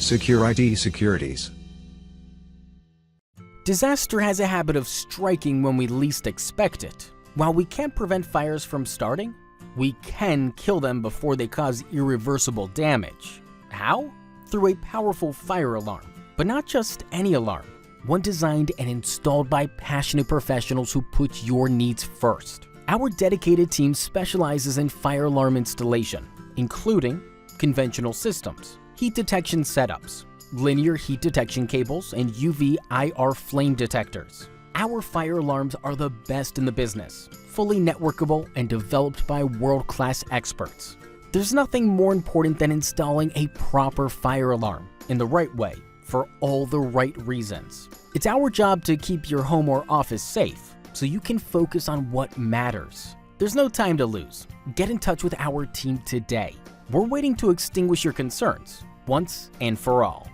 Secure IT Securities. Disaster has a habit of striking when we least expect it. While we can't prevent fires from starting, we can kill them before they cause irreversible damage. How? Through a powerful fire alarm. But not just any alarm. One designed and installed by passionate professionals who put your needs first. Our dedicated team specializes in fire alarm installation, including conventional systems, heat detection setups, linear heat detection cables, and UV/IR flame detectors. Our fire alarms are the best in the business, fully networkable and developed by world-class experts. There's nothing more important than installing a proper fire alarm in the right way for all the right reasons. It's our job to keep your home or office safe so you can focus on what matters. There's no time to lose. Get in touch with our team today. We're waiting to extinguish your concerns once and for all.